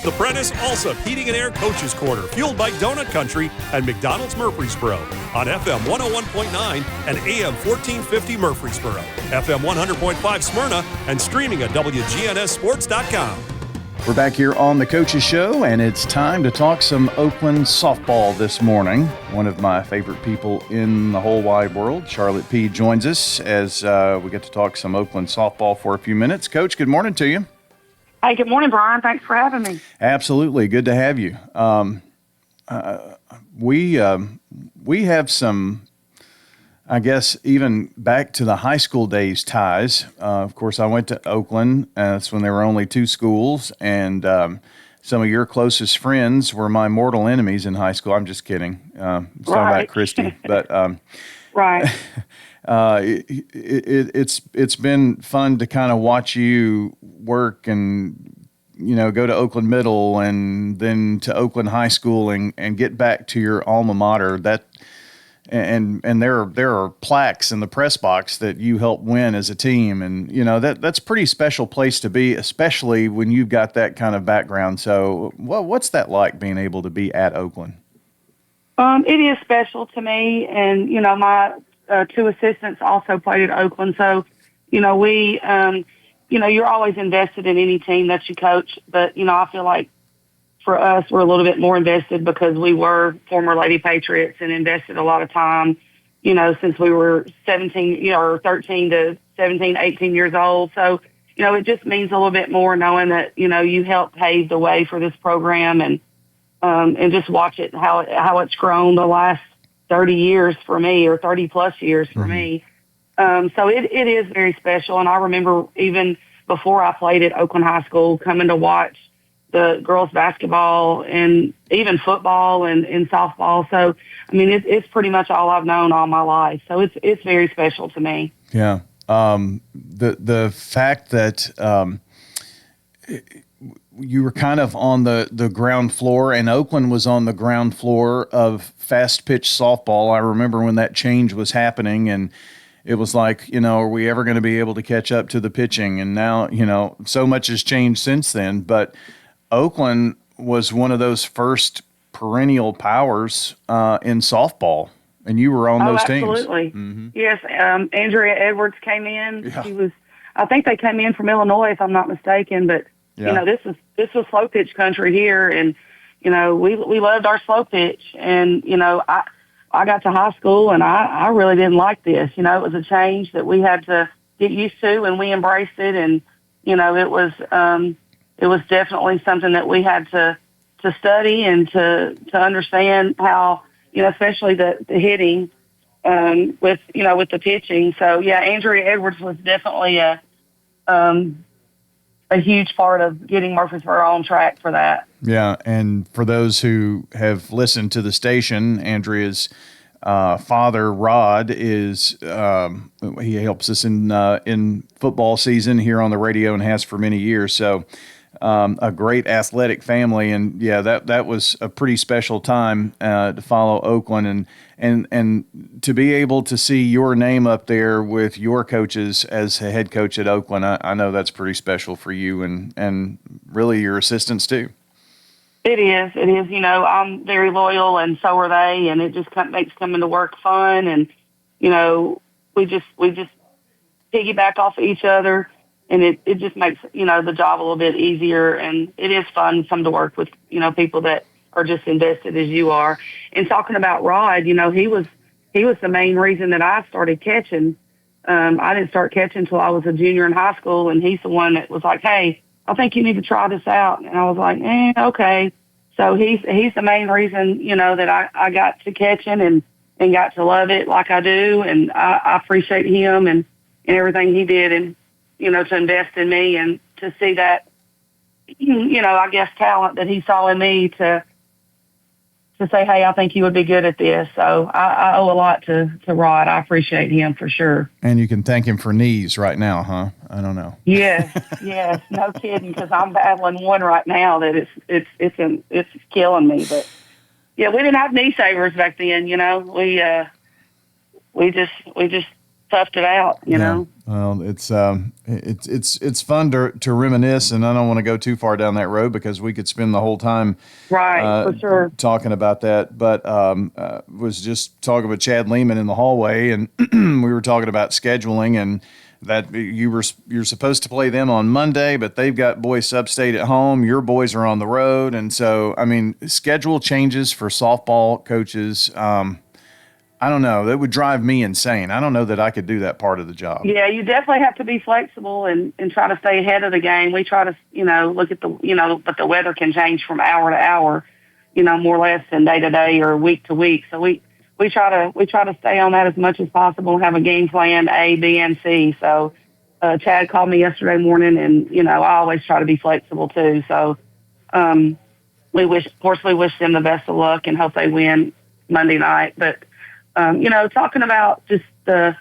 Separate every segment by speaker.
Speaker 1: The Prentice Alsop Heating and Air Coaches Corner, fueled by Donut Country and McDonald's Murfreesboro on FM 101.9 and AM 1450 Murfreesboro, FM 100.5 Smyrna, and streaming at WGNSSports.com.
Speaker 2: We're back here on the Coaches Show, and it's time to talk some Oakland softball this morning. One of my favorite people in the whole wide world, Charlotte Peay, joins us as we get to talk some Oakland softball for a few minutes. Coach, good morning to you.
Speaker 3: Hey, good morning, Brian. Thanks for having me.
Speaker 2: Absolutely. Good to have you. We have some, I guess, even back to the high school days ties. Of course, I went to Oakland. That's when there were only two schools, and some of your closest friends were my mortal enemies in high school. I'm just kidding. Talking about Christy, but
Speaker 3: right.
Speaker 2: It's been fun to kind of watch you work and go to Oakland Middle and then to Oakland High School and get back to your alma mater. And there are plaques in the press box that you helped win as a team, and that's a pretty special place to be, especially when you've got that kind of background. So, what's that like, being able to be at Oakland?
Speaker 3: It is special to me, and my two assistants also played at Oakland. So, we, you're always invested in any team that you coach, but I feel like for us, we're a little bit more invested because we were former Lady Patriots and invested a lot of time, since we were 17, or 13 to 17, 18 years old. So, it just means a little bit more knowing that, you helped pave the way for this program and just watch it, how it's grown the last 30 years for me, or 30 plus years for me. So it is very special. And I remember even before I played at Oakland High School, coming to watch the girls basketball and even football and softball. So, I mean, it's pretty much all I've known all my life. So it's very special to me.
Speaker 2: Yeah. The fact that you were kind of on the ground floor, and Oakland was on the ground floor of fast pitch softball. I remember when that change was happening, and it was like, are we ever going to be able to catch up to the pitching? And now, so much has changed since then, but Oakland was one of those first perennial powers in softball, and you were on those teams.
Speaker 3: Absolutely.
Speaker 2: Mm-hmm.
Speaker 3: Yes. Andrea Edwards came in.
Speaker 2: Yeah.
Speaker 3: I think they came in from Illinois, if I'm not mistaken, but
Speaker 2: yeah.
Speaker 3: This was slow pitch country here, and we loved our slow pitch, and I got to high school and I really didn't like this. It was a change that we had to get used to, and we embraced it, and it was definitely something that we had to study and to understand how, especially the hitting with the pitching. So yeah, Andrea Edwards was definitely a huge part of getting Murfreesboro on track for that.
Speaker 2: Yeah, and for those who have listened to the station, Andrea's father, Rod, is he helps us in football season here on the radio and has for many years. So a great athletic family, and yeah, that was a pretty special time to follow Oakland and to be able to see your name up there with your coaches as a head coach at Oakland. I know that's pretty special for you and really your assistants too.
Speaker 3: It is. I'm very loyal, and so are they, and it just makes coming to work fun, and we just piggyback off of each other. And it just makes, the job a little bit easier, and it is fun to come to work with, people that are just invested as you are. And talking about Rod, he was the main reason that I started catching. I didn't start catching until I was a junior in high school, and he's the one that was like, hey, I think you need to try this out. And I was like, okay. So he's the main reason, that I got to catching and got to love it like I do. And I appreciate him and everything he did, and to invest in me and to see that, I guess talent that he saw in me to say, hey, I think you would be good at this. So I owe a lot to Rod. I appreciate him for sure.
Speaker 2: And you can thank him for knees right now, huh? I don't know.
Speaker 3: Yes, no kidding, because I'm battling one right now that it's killing me. But yeah, we didn't have knee savers back then. We just toughed it out, you know.
Speaker 2: Well, it's fun to reminisce, and I don't want to go too far down that road because we could spend the whole time
Speaker 3: For sure.
Speaker 2: talking about that. But was just talking with Chad Lehman in the hallway, and we were talking about scheduling and that you're supposed to play them on Monday, but they've got boys upstate at home. Your boys are on the road, and so I mean, schedule changes for softball coaches. I don't know. That would drive me insane. I don't know that I could do that part of the job.
Speaker 3: Yeah, you definitely have to be flexible and try to stay ahead of the game. We try to, look at but the weather can change from hour to hour, more or less than day to day or week to week. So we try to stay on that as much as possible and have a game plan A, B, and C. So Chad called me yesterday morning, and I always try to be flexible too. So we wish them the best of luck and hope they win Monday night. But talking about just the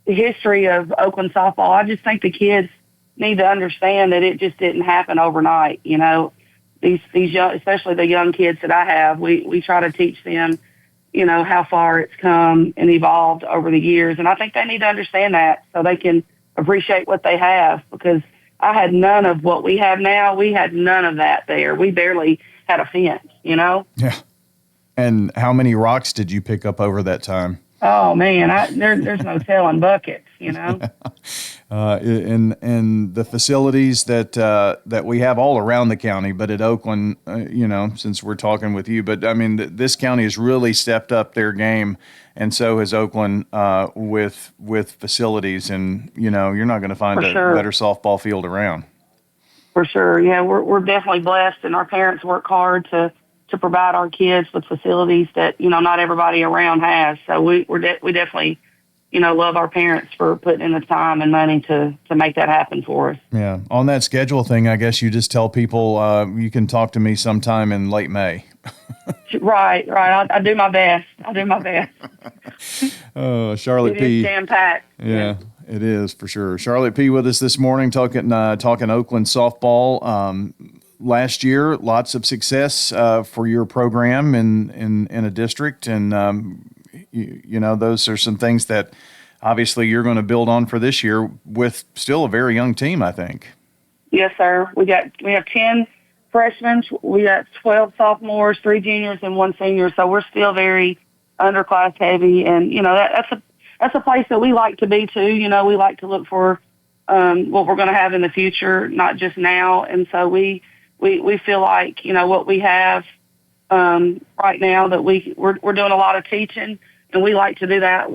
Speaker 3: history of Oakland softball, I just think the kids need to understand that it just didn't happen overnight. These young, especially the young kids that I have, we try to teach them, how far it's come and evolved over the years. And I think they need to understand that so they can appreciate what they have, because I had none of what we have now. We had none of that there. We barely had a fence,
Speaker 2: Yeah. And how many rocks did you pick up over that time?
Speaker 3: Oh man, there's no telling buckets,
Speaker 2: And the facilities that we have all around the county, but at Oakland, since we're talking with you, but I mean, this county has really stepped up their game, and so has Oakland with facilities, and you're not going to find better softball field around.
Speaker 3: For sure, yeah, we're definitely blessed, and our parents work hard to provide our kids with facilities that, not everybody around has. So we definitely, love our parents for putting in the time and money to make that happen for us.
Speaker 2: Yeah. On that schedule thing, I guess you just tell people you can talk to me sometime in late May.
Speaker 3: Right. I do my best.
Speaker 2: Charlotte Peay.
Speaker 3: It is jam-packed.
Speaker 2: Yeah. It is for sure. Charlotte Peay with us this morning talking Oakland softball. Last year, lots of success for your program in a district, and those are some things that obviously you're going to build on for this year with still a very young team, I think. Yes, sir. We have 10 freshmen, we got 12 sophomores, 3 juniors, and 1 senior. So we're still very underclass heavy, and that's a place that we like to be too. We like to look for what we're going to have in the future, not just now, and so we feel like, what we have right now, that we're doing a lot of teaching, and we like to do that.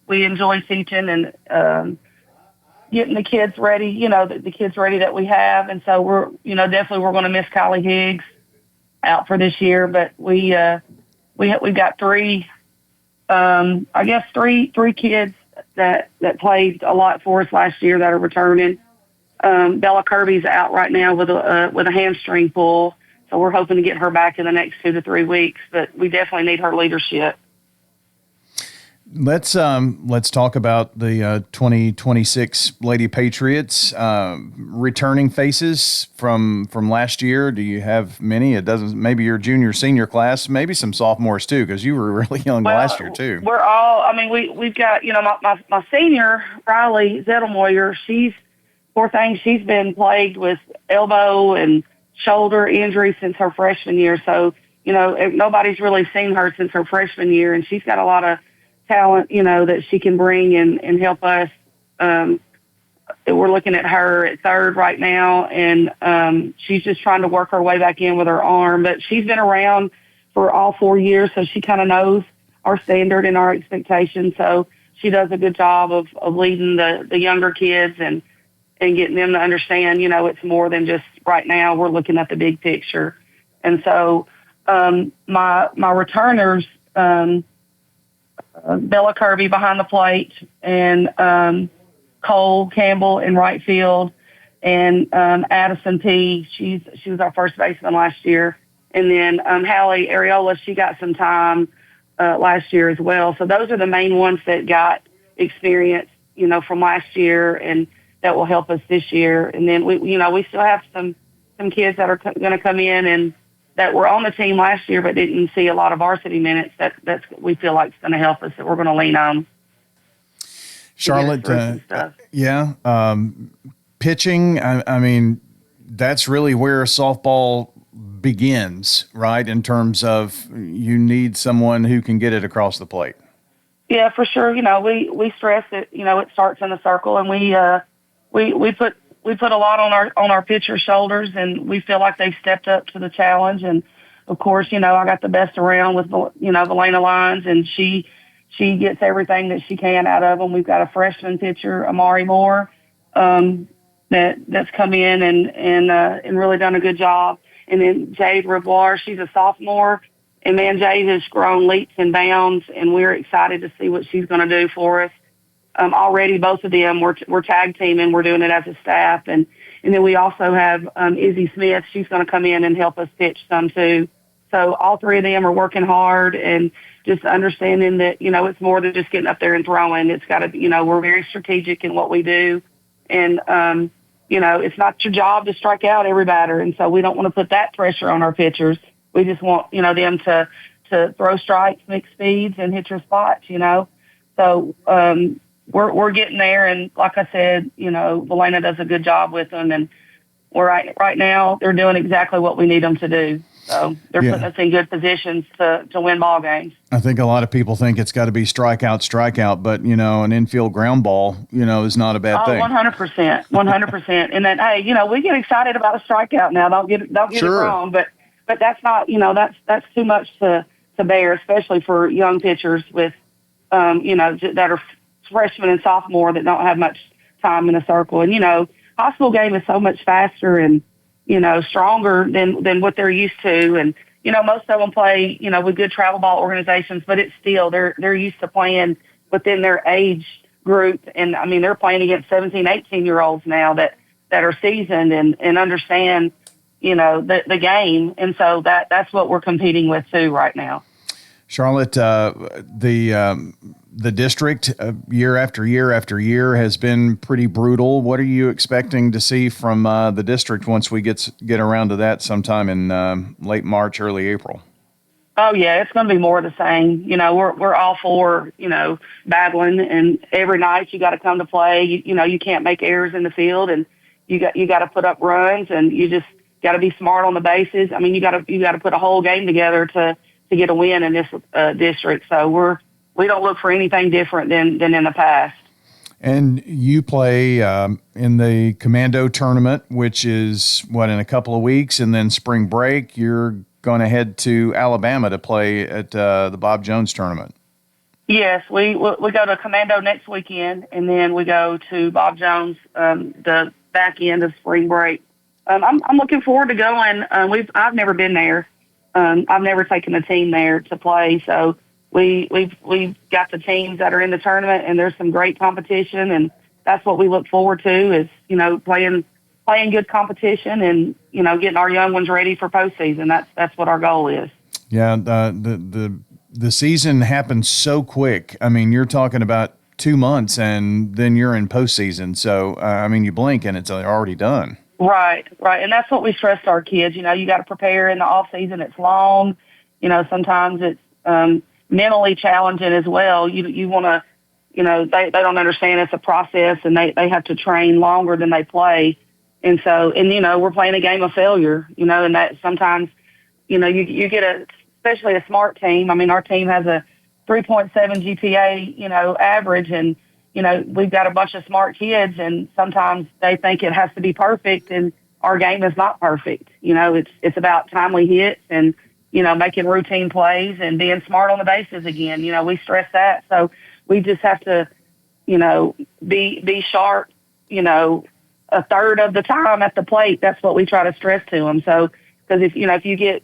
Speaker 2: We enjoy teaching and getting the kids ready, the kids ready that we have. And so we're going to miss Kylie Higgs out for this year, but we've got 3 kids that played a lot for us last year that are returning. Bella Kirby's out right now with a hamstring pull, so we're hoping to get her back in the next 2 to 3 weeks. But we definitely need her leadership. Let's talk about the 2026 Lady Patriots returning faces from last year. Do you have many? It doesn't. Maybe your junior, senior class, maybe some sophomores too, because you were really young last year too.
Speaker 3: We're all. I mean, we've got my senior Riley Zettelmoyer. Poor thing, she's been plagued with elbow and shoulder injuries since her freshman year. So, nobody's really seen her since her freshman year, and she's got a lot of talent, that she can bring and help us. We're looking at her at third right now, and she's just trying to work her way back in with her arm. But she's been around for all 4 years, so she kind of knows our standard and our expectations. So she does a good job of leading the younger kids and getting them to understand, it's more than just right now. We're looking at the big picture. And so my returners, Bella Kirby behind the plate, and Cole Campbell in right field, and Addison Peay. She was our first baseman last year. And then Hallie Areola, she got some time last year as well. So those are the main ones that got experience, from last year, and that will help us this year. And then we still have some kids that are going to come in and that were on the team last year but didn't see a lot of varsity minutes. We feel like it's going to help us, that we're going to lean on.
Speaker 2: Charlotte,
Speaker 3: and stuff.
Speaker 2: yeah, pitching. I mean, that's really where softball begins, right? In terms of you need someone who can get it across the plate.
Speaker 3: Yeah, for sure. We stress it. It starts in the circle, and we put a lot on our pitcher's shoulders, and we feel like they've stepped up to the challenge. And of course, I got the best around with Valena Lyons, and she gets everything that she can out of them. We've got a freshman pitcher, Amari Moore, that's come in and really done a good job. And then Jade Reboir, she's a sophomore. And, man, Jade has grown leaps and bounds, and we're excited to see what she's going to do for us. Already, both of them, we're tag teaming. We're doing it as a staff. And then we also have Izzy Smith. She's going to come in and help us pitch some, too. So all three of them are working hard and just understanding that, it's more than just getting up there and throwing. It's got to be, we're very strategic in what we do. And, it's not your job to strike out every batter. And so we don't want to put that pressure on our pitchers. We just want, them to throw strikes, mix speeds, and hit your spots, So we're getting there. And like I said, Valena does a good job with them. And we're right now they're doing exactly what we need them to do. So they're putting us in good positions to win ball games.
Speaker 2: I think a lot of people think it's got to be strikeout, but, an infield ground ball, is not a bad thing.
Speaker 3: 100%, 100%. And then, hey, we get excited about a strikeout now. Don't get it wrong, but that's not, that's too much to bear, especially for young pitchers with, that are freshmen and sophomore that don't have much time in a circle. And, high school game is so much faster and, stronger than what they're used to. And, most of them play, with good travel ball organizations, but it's still, they're used to playing within their age group. And I mean, they're playing against 17, 18-year-olds now that are seasoned and understand, the game. And so that's what we're competing with too right now.
Speaker 2: Charlotte, the district year after year after year has been pretty brutal. What are you expecting to see from the district once we get around to that sometime in late March, early April?
Speaker 3: Oh yeah, it's going to be more of the same. We're all for, battling, and every night you got to come to play. You can't make errors in the field, and you got to put up runs, and you just got to be smart on the bases. I mean, you got to put a whole game together to get a win in this district. So we don't look for anything different than in the past.
Speaker 2: And you play in the Commando tournament, which is in a couple of weeks, and then spring break, you're going to head to Alabama to play at the Bob Jones tournament. Yes, we go to Commando next weekend, and then we go to Bob Jones the back end of spring break. I'm looking forward to going. I've never been there. I've never taken a team there to play, so we've got the teams that are in the tournament, and there's some great competition, and that's what we look forward to is playing good competition and getting our young ones ready for postseason. That's what our goal is. Yeah, the season happens so quick. I mean, you're talking about 2 months, and then you're in postseason. So you blink and it's already done. Right, and that's what we stress to our kids. You got to prepare in the off season. It's long. Sometimes it's mentally challenging as well. You want to, they don't understand it's a process, and they have to train longer than they play. And so, we're playing a game of failure, and that sometimes, you get especially a smart team. I mean, our team has a 3.7 GPA, average, and, we've got a bunch of smart kids, and sometimes they think it has to be perfect, and our game is not perfect. It's about timely hits and, making routine plays and being smart on the bases again. We stress that. So we just have to, be sharp, a third of the time at the plate. That's what we try to stress to them. So, because if you get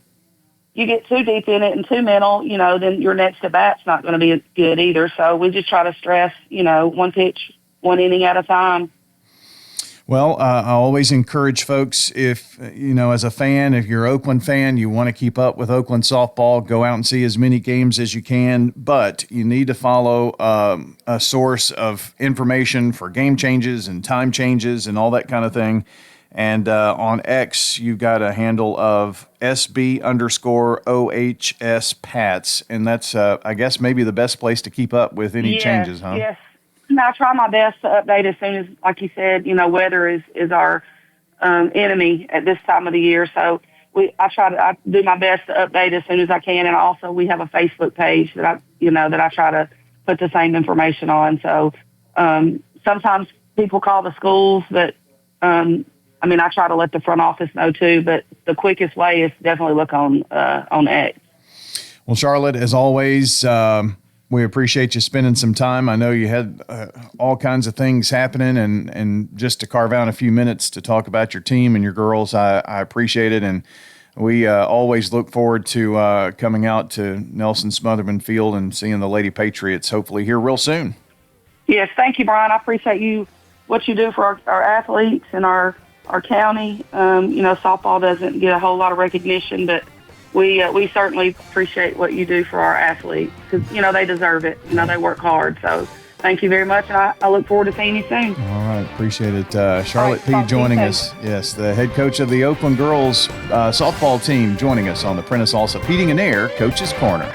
Speaker 2: too deep in it and too mental, then your next at bat's not going to be good either. So we just try to stress, one pitch, one inning at a time. Well, I always encourage folks, if, as a fan, if you're an Oakland fan, you want to keep up with Oakland softball, go out and see as many games as you can, but you need to follow a source of information for game changes and time changes and all that kind of thing. And on X, you've got a handle of SB_OHS Pats. And that's, I guess, maybe the best place to keep up with any changes, huh? Yes.
Speaker 3: I try my best to update as soon as, like you said, weather is our enemy at this time of the year. So I do my best to update as soon as I can. And also we have a Facebook page that I try to put the same information on. So sometimes people call the schools, but I try to let the front office know too. But the quickest way is definitely look on X.
Speaker 2: Well, Charlotte, as always, we appreciate you spending some time. I know you had all kinds of things happening, and just to carve out a few minutes to talk about your team and your girls, I appreciate it. And we always look forward to coming out to Nelson Smotherman Field and seeing the Lady Patriots hopefully here real soon.
Speaker 3: Yes, thank you, Brian. I appreciate what you do for our athletes and our county. Softball doesn't get a whole lot of recognition, but we certainly appreciate what you do for our athletes because, they deserve it. They work hard. So thank you very much, and I look forward to seeing you soon.
Speaker 2: All right. Appreciate it. Charlotte Peay joining us. Yes, the head coach of the Oakland girls softball team joining us on the Prentice Allsup Heating and Air Coach's Corner.